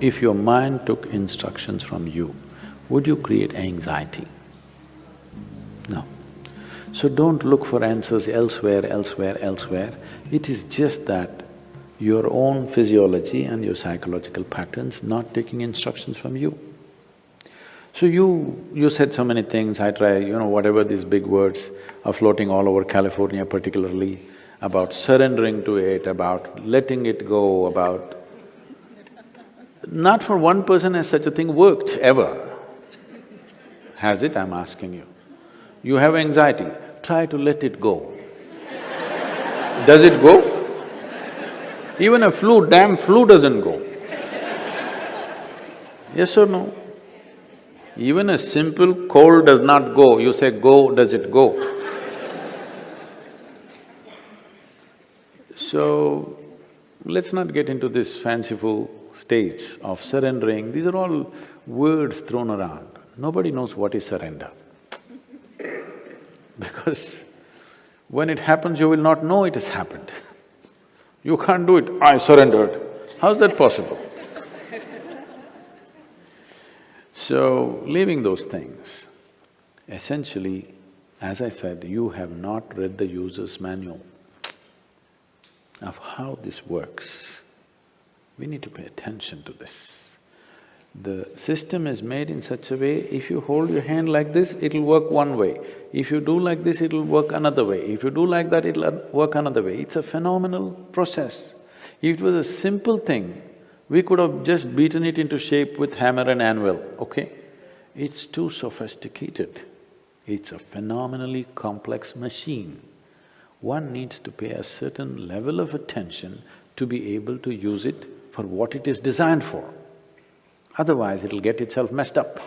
if your mind took instructions from you, would you create anxiety? No. So don't look for answers elsewhere, elsewhere, elsewhere. It is just that your own physiology and your psychological patterns not taking instructions from you. So you said so many things, I try, whatever these big words are floating all over California particularly, about surrendering to it, about letting it go, about… Not for one person has such a thing worked, ever. Has it, I'm asking you? You have anxiety, try to let it go. Does it go? Even a damn flu doesn't go. Yes or no? Even a simple cold does not go, you say go, does it go? So, let's not get into this fanciful states of surrendering, these are all words thrown around. Nobody knows what is surrender. Because when it happens, you will not know it has happened. You can't do it, I surrendered. How's that possible? So, leaving those things, essentially, as I said, you have not read the user's manual of how this works. We need to pay attention to this. The system is made in such a way, if you hold your hand like this, it'll work one way. If you do like this, it'll work another way. If you do like that, it'll work another way. It's a phenomenal process. If it was a simple thing, we could have just beaten it into shape with hammer and anvil, okay? It's too sophisticated. It's a phenomenally complex machine. One needs to pay a certain level of attention to be able to use it for what it is designed for. Otherwise, it'll get itself messed up.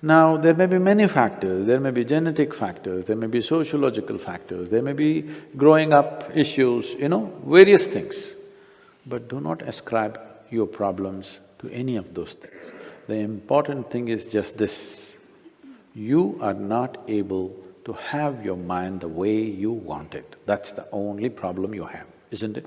Now, there may be many factors, there may be genetic factors, there may be sociological factors, there may be growing up issues, various things. But do not ascribe your problems to any of those things. The important thing is just this, you are not able to have your mind the way you want it. That's the only problem you have, isn't it?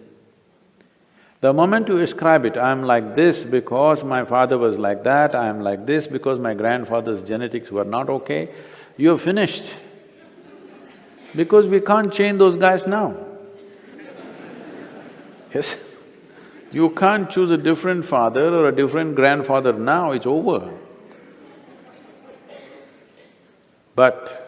The moment you ascribe it, I'm like this because my father was like that, I'm like this because my grandfather's genetics were not okay, you're finished. Because we can't change those guys now. Yes? You can't choose a different father or a different grandfather now, it's over. But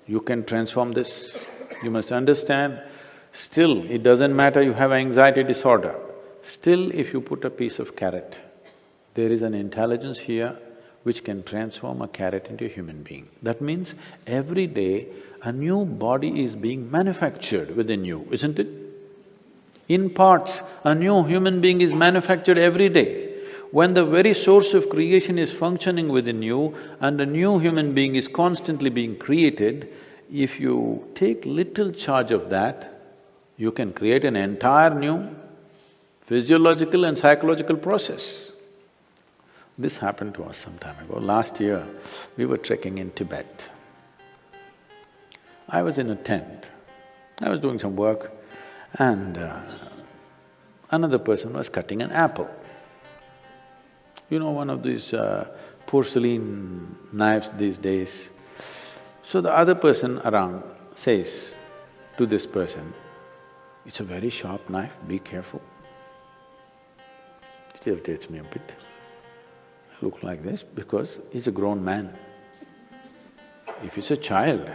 you can transform this. You must understand, still it doesn't matter you have anxiety disorder. Still, if you put a piece of carrot, there is an intelligence here which can transform a carrot into a human being. That means every day a new body is being manufactured within you, isn't it? In parts, a new human being is manufactured every day. When the very source of creation is functioning within you and a new human being is constantly being created, if you take little charge of that, you can create an entire new physiological and psychological process. This happened to us some time ago. Last year, we were trekking in Tibet. I was in a tent, I was doing some work and another person was cutting an apple. One of these porcelain knives these days. So the other person around says to this person, "It's a very sharp knife, be careful." It irritates me a bit. I look like this because he's a grown man. If it's a child,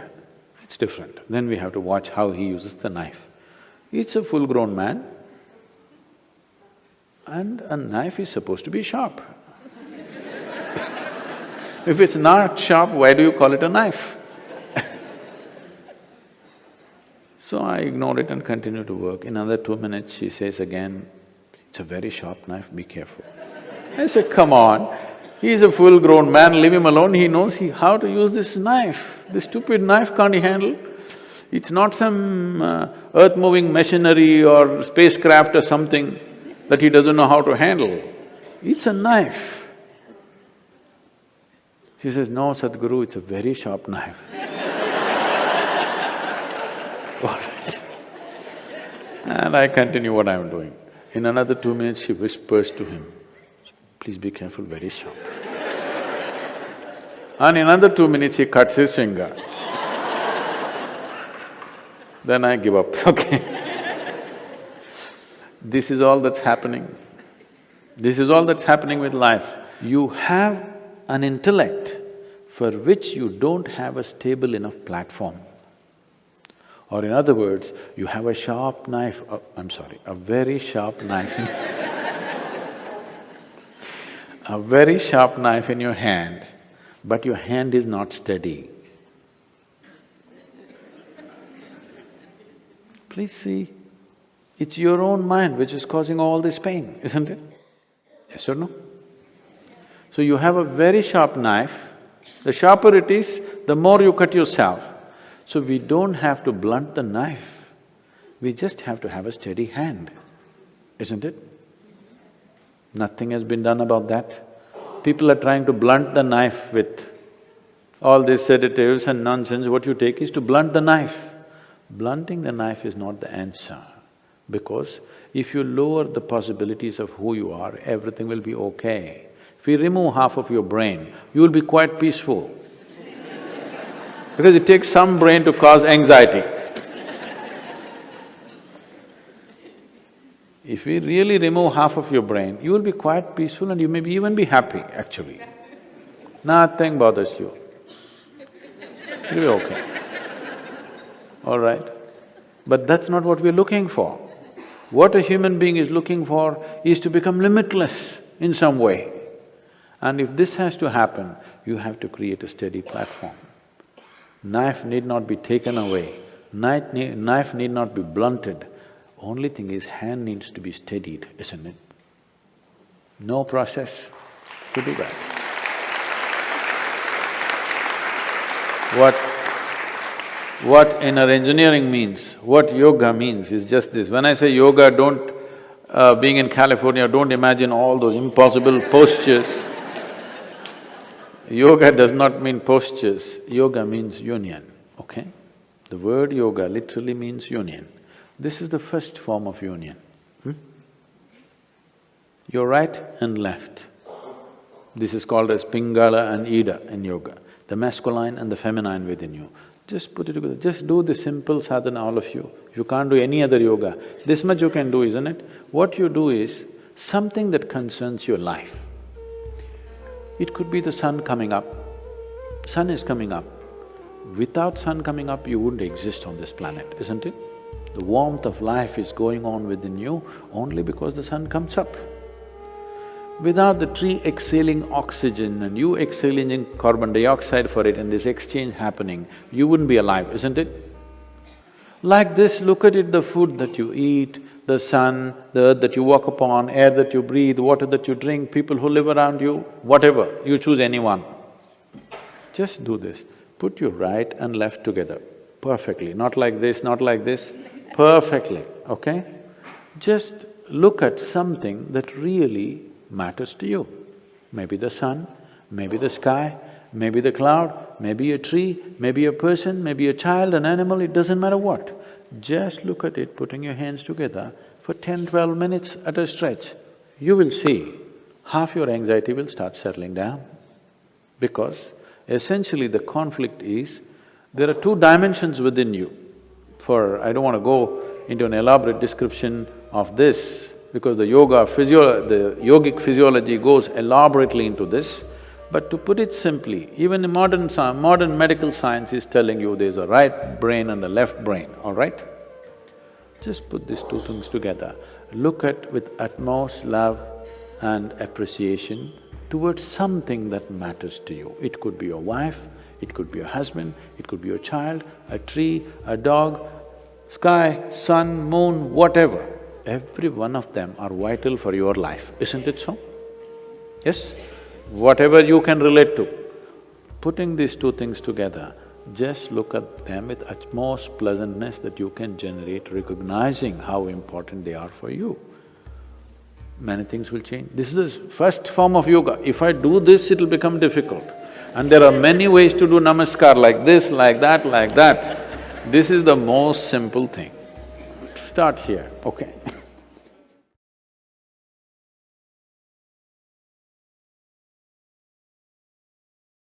it's different. Then we have to watch how he uses the knife. It's a full-grown man and a knife is supposed to be sharp. If it's not sharp, why do you call it a knife? So I ignored it and continued to work. In another 2 minutes, she says again, "It's a very sharp knife, be careful." I said, "Come on, he's a full-grown man, leave him alone, he knows how to use this knife. This stupid knife can't he handle? It's not some earth-moving machinery or spacecraft or something that he doesn't know how to handle. It's a knife." She says, "No, Sadhguru, it's a very sharp knife." All right. And I continue what I'm doing. In another 2 minutes, she whispers to him, please be careful, very sharp. And in another 2 minutes, he cuts his finger. Then I give up, okay. This is all that's happening. This is all that's happening with life. You have an intellect for which you don't have a stable enough platform. Or in other words, you have a sharp knife, a very sharp knife a very sharp knife in your hand, but your hand is not steady. Please see, it's your own mind which is causing all this pain, isn't it? Yes or no? So you have a very sharp knife, the sharper it is, the more you cut yourself. So we don't have to blunt the knife, we just have to have a steady hand, isn't it? Nothing has been done about that. People are trying to blunt the knife with all these sedatives and nonsense. What you take is to blunt the knife. Blunting the knife is not the answer, because if you lower the possibilities of who you are, everything will be okay. If you remove half of your brain, you will be quite peaceful. Because it takes some brain to cause anxiety. If we really remove half of your brain, you will be quite peaceful and you may even be happy, actually. Nothing bothers you. It'll be okay. All right? But that's not what we're looking for. What a human being is looking for is to become limitless in some way. And if this has to happen, you have to create a steady platform. Knife need not be taken away, knife need not be blunted. Only thing is, hand needs to be steadied, isn't it? No process to do that. What inner engineering means, what yoga means is just this. When I say yoga, being in California, don't imagine all those impossible postures. Yoga does not mean postures, yoga means union, okay? The word yoga literally means union. This is the first form of union. Your right and left. This is called as Pingala and Ida in yoga, the masculine and the feminine within you. Just put it together, just do the simple sadhana, all of you. If you can't do any other yoga, this much you can do, isn't it? What you do is something that concerns your life. It could be the sun coming up. Sun is coming up. Without sun coming up, you wouldn't exist on this planet, isn't it? The warmth of life is going on within you only because the sun comes up. Without the tree exhaling oxygen and you exhaling carbon dioxide for it and this exchange happening, you wouldn't be alive, isn't it? Like this, look at it, the food that you eat, the sun, the earth that you walk upon, air that you breathe, water that you drink, people who live around you, whatever, you choose anyone. Just do this, put your right and left together perfectly, not like this, not like this, perfectly, okay? Just look at something that really matters to you. Maybe the sun, maybe the sky, maybe the cloud, maybe a tree, maybe a person, maybe a child, an animal, it doesn't matter what. Just look at it, putting your hands together for 10–12 minutes at a stretch. You will see half your anxiety will start settling down. Because essentially the conflict is, there are two dimensions within you. I don't want to go into an elaborate description of this, because the yogic physiology goes elaborately into this. But to put it simply, even in modern medical science is telling you there's a right brain and a left brain, all right? Just put these two things together. Look at with utmost love and appreciation towards something that matters to you. It could be your wife, it could be your husband, it could be your child, a tree, a dog, sky, sun, moon, whatever. Every one of them are vital for your life, isn't it so? Yes? Whatever you can relate to. Putting these two things together, just look at them with utmost pleasantness that you can generate, recognizing how important they are for you. Many things will change. This is the first form of yoga. If I do this, it'll become difficult. And there are many ways to do namaskar, like this, like that, like that. This is the most simple thing. Start here, okay